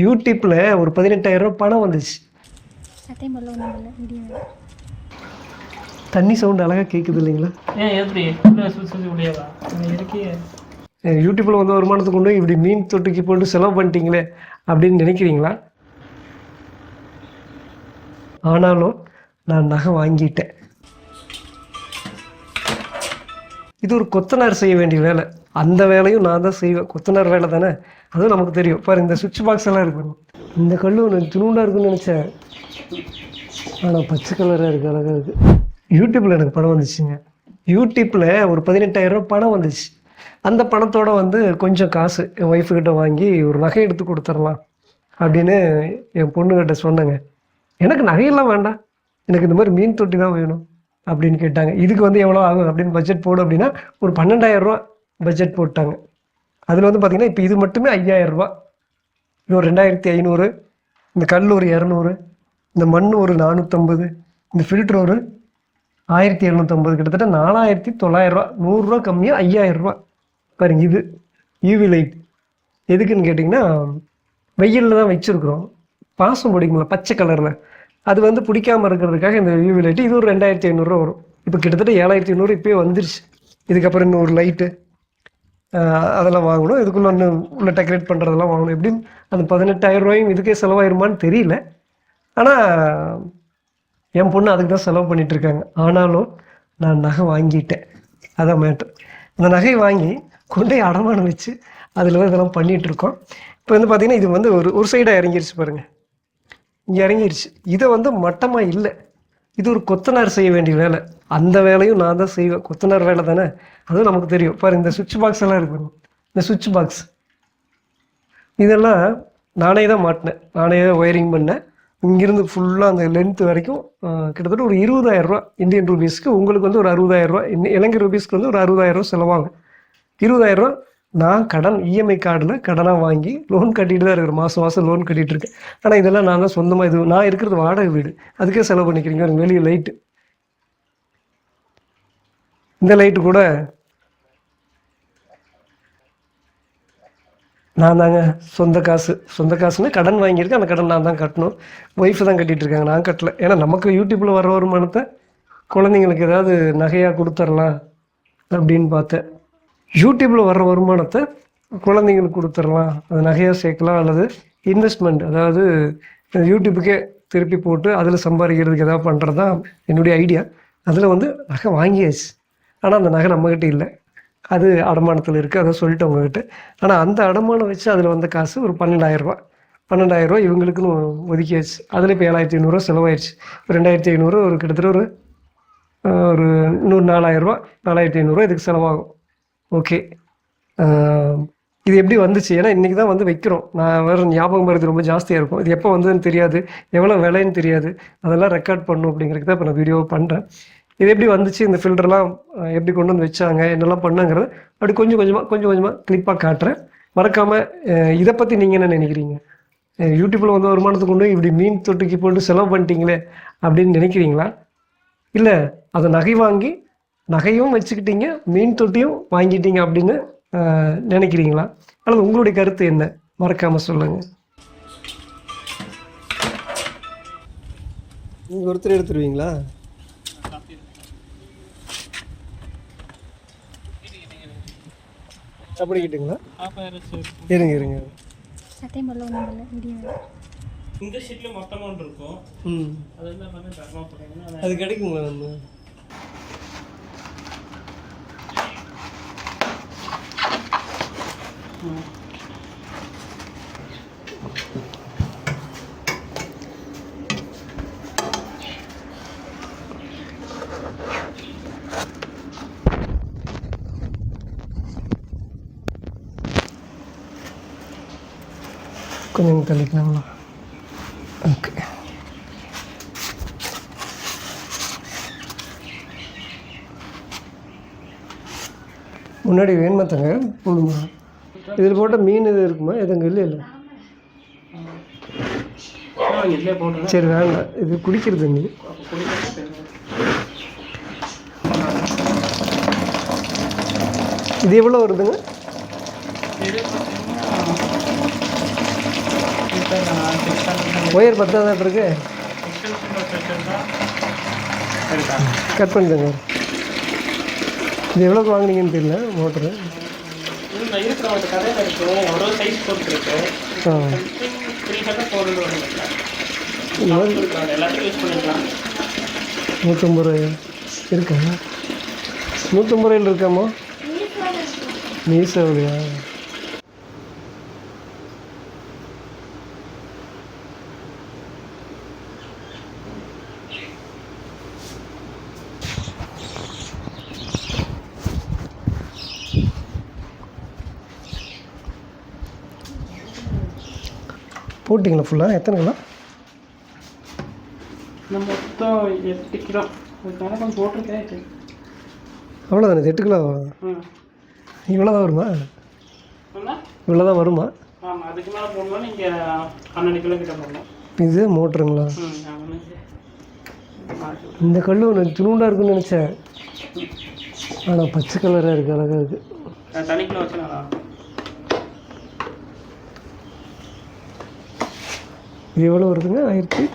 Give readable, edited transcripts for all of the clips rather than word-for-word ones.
யூடியூப்பில் ஒரு 18,000 பணம் வந்துச்சு. சத்தியம் பண்ணல ஒன்றும் இல்லை வீடியோ. தண்ணி சவுண்ட் அழகாக கேட்குது இல்லைங்களா? எப்படி சுற்றி முடியாதா இருக்கே? யூடியூப்பில் வந்து வருமானத்தை கொண்டு இப்படி மீன் தொட்டிக்கு போட்டு செலவு பண்ணிட்டீங்களே அப்படின்னு நினைக்கிறீங்களா? ஆனாலும் நான் நகை வாங்கிட்டேன். இது ஒரு கொத்தனார் செய்ய வேண்டிய வேலை. அந்த வேலையும் நான் தான் செய்வேன். கொத்தனார் வேலை தானே, அதுவும் நமக்கு தெரியும். பாரு, இந்த சுவிட்ச் பாக்ஸ் எல்லாம் இருக்கு. இந்த கல் ஒன்று துணுண்டாக இருக்குன்னு நினச்சேன், ஆனால் பச்சை கலராக இருக்குது, அழகாக இருக்குது. யூடியூப்பில் எனக்கு பணம் வந்துச்சுங்க. யூடியூப்பில் ஒரு 18,000 பணம் வந்துச்சு. அந்த பணத்தோடு வந்து கொஞ்சம் காசு என் ஒய்ஃபுக்கிட்ட வாங்கி ஒரு நகை எடுத்து கொடுத்துடலாம் அப்படின்னு என் பொண்ணுக்கிட்ட சொன்னேங்க. எனக்கு நகையெல்லாம் வேண்டாம், எனக்கு இந்த மாதிரி மீன் தொட்டி தான் வேணும் அப்படின்னு கேட்டாங்க. இதுக்கு வந்து எவ்வளோ ஆகும் அப்படின்னு பட்ஜெட் போடும் அப்படின்னா ஒரு 12,000 பட்ஜெட் போட்டாங்க. அதில் வந்து பார்த்திங்கன்னா இப்போ இது மட்டுமே 5,000, இது ஒரு 2,500, இந்த கல் ஒரு 200, இந்த மண் ஒரு 450, இந்த ஃபில்ட்ரு ஒரு 1,750, கிட்டத்தட்ட 4,900, 100 கம்மியாக 5,000 பாருங்க. இது யூவி லைட் எதுக்குன்னு கேட்டிங்கன்னா வெயிலில் தான் வச்சுருக்குறோம். பாசம் பிடிக்குங்களா பச்சை கலரில், அது வந்து பிடிக்காமல் இருக்கிறதுக்காக இந்த யூவி லைட்டு. இது ஒரு 2,500 வரும். இப்போ கிட்டத்தட்ட 7,500 இப்போயே வந்துருச்சு. இதுக்கப்புறம் இன்னும் ஒரு லைட்டு அதெல்லாம் வாங்கணும். இதுக்குள்ளே ஒன்று உள்ள டெக்கரேட் பண்ணுறதெல்லாம் வாங்கணும். எப்படியும் அந்த 18,000 இதுக்கே செலவாயிருமான்னு தெரியல. ஆனால் என் பொண்ணு அதுக்கு தான் செலவு பண்ணிகிட்ருக்காங்க. ஆனாலும் நான் நகை வாங்கிட்டேன், அதான் மேட்டர். அந்த நகை வாங்கி கொண்டே அடமானம் வச்சு அதில் தான் இதெல்லாம் பண்ணிகிட்ருக்கோம். இப்போ வந்து பார்த்திங்கன்னா இது வந்து ஒரு சைடாக இறங்கிருச்சு பாருங்கள், இங்கே இறங்கிருச்சு. இதை வந்து மட்டமாக இல்லை, இது ஒரு கொத்தனார் செய்ய வேண்டிய வேலை. அந்த வேலையும் நான் தான் செய்வேன். கொத்தனார் வேலை தானே, அதுவும் நமக்கு தெரியும். பாருங்க, இந்த சுவிட்ச் பாக்ஸ் எல்லாம் இருக்கு. இந்த சுவிட்ச் பாக்ஸ் இதெல்லாம் நானே தான் மாட்டினேன், நானே தான் ஒயரிங் பண்ணேன். இங்கிருந்து ஃபுல்லாக அந்த லென்த்து வரைக்கும் கிட்டத்தட்ட ஒரு 20,000 இந்தியன் ரூபீஸ்க்கு. உங்களுக்கு வந்து ஒரு 60,000, இலங்கை ரூபீஸ்க்கு வந்து ஒரு 60,000 செலவாகும். 20,000 நான் கடன் இஎம்ஐ கார்டில் கடனாக வாங்கி லோன் கட்டிட்டு தான் இருக்கிறேன். மாதம் மாதம் லோன் கட்டிகிட்டு இருக்கேன். ஆனால் இதெல்லாம் நான் தான் சொந்தமாக, இது நான் இருக்கிறது வாடகை வீடு, அதுக்கே செலவு பண்ணிக்கிறீங்க. வெளியே லைட்டு, இந்த லைட்டு கூட நான் தாங்க சொந்த காசுன்னு கடன் வாங்கியிருக்கேன். அந்த கடன் நான் தான் கட்டணும். ஒய்ஃபு தான் கட்டிகிட்டு இருக்காங்க, நான் கட்டலை. ஏன்னா நமக்கு யூடியூப்பில் வர வருமானத்தை குழந்தைங்களுக்கு ஏதாவது நகையாக கொடுத்துடலாம் அப்படின்னு பார்த்தேன். யூடியூப்பில் வர்ற வருமானத்தை குழந்தைங்களுக்கு கொடுத்துடலாம், அது நகையாக சேர்க்கலாம், அல்லது இன்வெஸ்ட்மெண்ட், அதாவது யூடியூப்புக்கே திருப்பி போட்டு அதில் சம்பாதிக்கிறதுக்கு எதாவது பண்ணுறது தான் என்னுடைய ஐடியா. அதில் வந்து நகை வாங்கியாச்சு, ஆனால் அந்த நகை நம்மக்கிட்ட இல்லை, அது அடமானத்தில் இருக்குது. அதை சொல்லிட்டு உங்ககிட்ட. ஆனால் அந்த அடமானம் வச்சு அதில் வந்த காசு ஒரு 12,000 இவங்களுக்குன்னு ஒதுக்கியாச்சு. அதில் இப்போ 7,500 செலவாயிடுச்சு. 2,500 ஒரு கிட்டத்தட்ட ஒரு இன்னொரு 4,500 இதுக்கு செலவாகும். ஓகே, இது எப்படி வந்துச்சு? ஏன்னா இன்றைக்கி தான் வந்து வைக்கிறோம். நான் வேறு ஞாபகம் வருது ரொம்ப ஜாஸ்தியாக இருக்கும். இது எப்போ வந்ததுன்னு தெரியாது, எவ்வளோ விலைன்னு தெரியாது. அதெல்லாம் ரெக்கார்ட் பண்ணணும் அப்படிங்கிறதுக்கு தான் இப்போ நான் வீடியோ பண்ணுறேன். இது எப்படி வந்துச்சு, இந்த ஃபில்டர்லாம் எப்படி கொண்டு வந்து வச்சாங்க, என்னெல்லாம் பண்ணாங்கிறத அப்படி கொஞ்சம் கொஞ்சமாக கிளிப்பாக காட்டுறேன். மறக்காமல் இதை பற்றி நீங்கள் என்ன நினைக்கிறீங்க? யூடியூப்பில் வந்து வருமானத்தை கொண்டு இப்படி மீன் தொட்டிக்கு போட்டு செலவு பண்ணிட்டீங்களே அப்படின்னு நினைக்கிறீங்களா? இல்லை அதை நகை வாங்கி நகையும் வச்சுக்கிட்டீங்க, மீன் தொட்டியும் வாங்கிட்டீங்க அப்படின்னு நினைக்கிறீங்களா? அல்லது உங்களுடைய கருத்து என்ன? மறக்காமல் சொல்லுங்கள். நீங்கள் ஒருத்தர் எடுத்துருவீங்களா? அப்படிக்கிட்டுங்களா? இருங்க சத்தியம் பண்ணல ஒன்றும் இல்லை வீடியோ. இந்த ஷீட்டில் மொத்தமாக ஒன்று இருக்கும். அதெல்லாம் வந்து தரமாக போடுறீங்கன்னா அது கிடைக்குங்களா? வந்து கொஞ்சம் தள்ளிக்கலாங்களா? ஓகே. முன்னாடி வேணுமாத்தாங்க போடுமா? இதில் போட்டால் மீன் எது இருக்குமா? எதுங்க இல்லை சரி வேண்டாம், இது குடிக்கிறது தண்ணி. இது எவ்வளோ வருதுங்க? ஒயர் பத்தாதான் இருக்கு. கட் பண்ணிடுங்க. இது எவ்வளோக்கு வாங்குனீங்கன்னு தெரியல மோட்ரு. ஆ 150 ரூபாய் இருக்கா? 150 ரூபாயில் இருக்காமா? மீசோலையா? போட்டிங்களா ஃபுல்லாக? எத்தனை கிலோ? மொத்தம் 8 கிலோ. கொஞ்சம் போட்டிருக்கேன். அவ்வளோதானே? 8 கிலோ இவ்வளோ தான் வருமா? இவ்வளோ தான் வருமா? ஆமாம், அதுக்கு மேலே போடணும். நீங்கள் 12 கிலோ கிட்ட போடணும். இது மோட்டருங்களா? இந்த கல் ஒன்று துணுண்டாக இருக்குன்னு நினச்சேன். ஆனால் பச்சை கலராக இருக்குது, அழகாக இருக்குது. தனி கிலோ வச்சு நல்லா. இது எவ்வளோ வருதுங்க? 1750.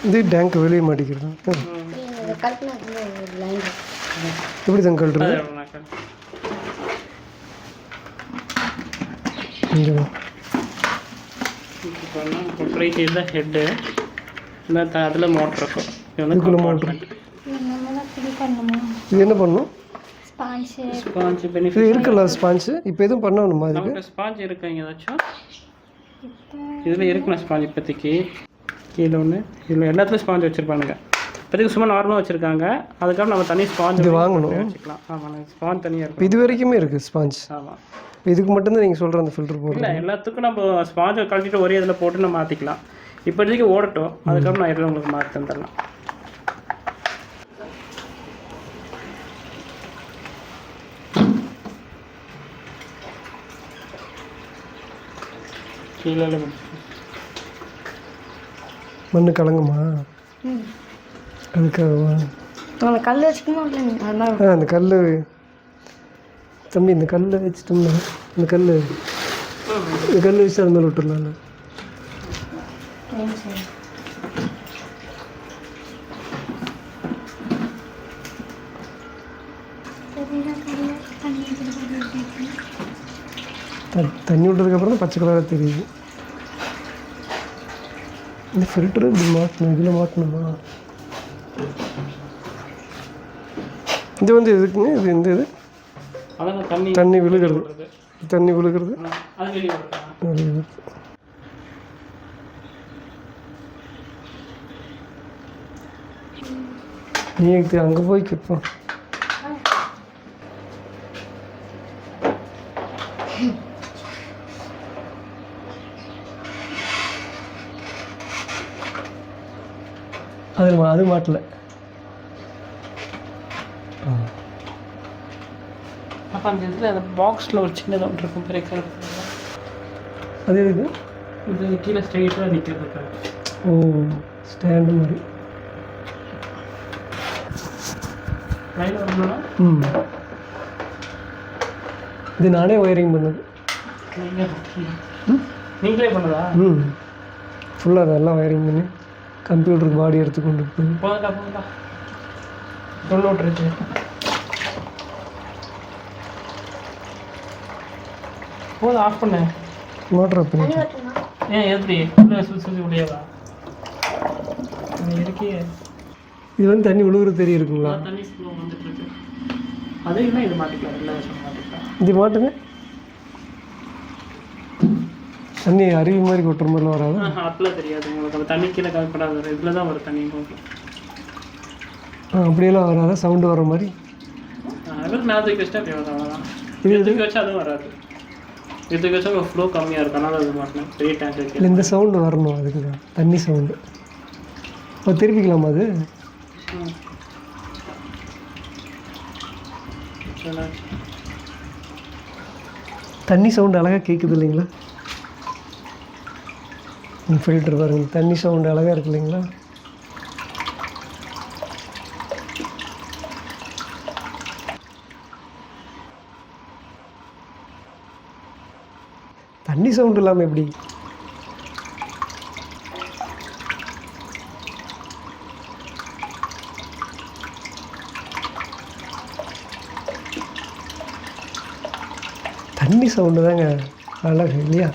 இது டேங்க் வெளியே மாட்டிக்கிறது. எப்படி தான் கல்றது? ஹெட்டு அதில் மோட்டர் இருக்கும். இதுக்குள்ள மோட்ரு. இது என்ன பண்ணும்? ஸ்பாஞ்ச் பெனிஃபிட் இது இருக்குல்ல ஸ்பாஞ்சு. இப்போ எதுவும் பண்ணணுமா? இதுக்கு ஸ்பாஞ்ச் இருக்குங்க ஏதாச்சும்? இதில் இருக்குண்ணா ஸ்பாஞ்ச். இப்போதைக்கு கீழே ஒன்று, இதில் எல்லாத்துலையும் ஸ்பாஞ்ச் வச்சுருப்பானுங்க. இப்போதைக்கு சும்மா நார்மலாக வச்சுருக்காங்க. அதுக்கப்புறம் நம்ம தனி ஸ்பாஞ்ச் இது வாங்கணும் வச்சுக்கலாம். ஆமாம், ஸ்பாஞ்ச் தனியாக இருக்கும். இது வரைக்குமே இருக்குது ஸ்பாஞ்ச். ஆமாம், இதுக்கு மட்டும்தான் நீங்கள் சொல்கிற அந்த ஃபில்டர் போடணும். இல்லை, எல்லாத்துக்கும் நம்ம ஸ்பாஞ்சை கழட்டிட்டு ஒரே இதில் போட்டு நம்ம மாற்றிக்கலாம். இப்போதைக்கு ஓடட்டும், அதுக்கப்புறம் நான் இதில் உங்களுக்கு மாற்றி தந்துடலாம். கீழே மண்ணு கலங்குமா? அதுக்காகவா? அந்த கல் வச்சுக்கணும். அந்த கல் தம்பி, இந்த கல்லை வச்சுட்டோம்னா இந்த கல் வச்சு அது மேலே விட்டுடலாம்ல. தண்ணி விட்டதுக்கப்புறம் தான் பச்சை கலராக தெரியுது. இந்த ஃபில்டரு இப்படி மாட்டணும். இதில் மாட்டணுமா? இது வந்து எதுக்குங்க? இது இந்த இது தண்ணி விழுகிறது. தண்ணி விழுகிறது. நீ அங்கே போய் கேட்போம். அது மாட்டல. அப்போ அந்த இதில் அந்த பாக்ஸில் ஒரு சின்னதாக ஒன்று இருக்கும், பிரேக். அது எதுக்கு? இது கீழே ஸ்ட்ரெயிட்டாக நிற்கிறது. ஓ, ஸ்டாண்டு மாதிரி. லைன் வரணும்னா இது நானே ஒயரிங் பண்ணது. நீங்களே பண்ணதா? ஃபுல்லாக அதெல்லாம் ஒயரிங் பண்ணி கம்ப்யூட்டருக்கு பாடி எடுத்து கொண்டு போய் போதா சொல்ல விட்டுருச்சு. போதும், ஆஃப் பண்ண மோட்டர் ஆஃப் பண்ணி. ஏன் எப்படி சுற்றி முடியாதா? இருக்கே. இது வந்து தண்ணி விழுகுறது தெரிய இருக்குங்களா? தண்ணி வந்துட்டு இருக்கு. அதே இல்லை, இது மாட்டிக்கலாம். எல்லா விஷயம் மாட்டிக்கலாம். இது மாட்டுங்க. தண்ணி அருவி மாதிரி கொட்டுற மாதிரிலாம் வராது. அப்படிலாம் தெரியாது உங்களுக்கு. அந்த தண்ணி கீழே கலப்படாது. இதில் தான் வரும் தண்ணி உங்களுக்கு. அப்படியெல்லாம் வராதா? சவுண்டு வர மாதிரி மேலே தூக்கி வச்சுட்டா அப்படி வரும். அவ்வளோதான். இது தூக்கி வச்சா அதுவும் வராது. இது தூக்கி வச்சா ஃப்ளோ கம்மியாக இருக்கும். அதனால அது மாட்டேன். பெரிய டேங்க் இருக்கு. இல்லை, இந்த சவுண்டு வரணும். அதுக்கு தான் தண்ணி சவுண்டு. இப்போ திருப்பிக்கலாமா அது? தண்ணி சவுண்டு அழகாக கேட்குது இல்லைங்களா? ஃபில்டர் பாருங்க, தண்ணி சவுண்டு அழகாக இருக்கு இல்லைங்களா? தண்ணி சவுண்டு இல்லாமல் எப்படி? தண்ணி சவுண்டு தாங்க அழகு இல்லையா?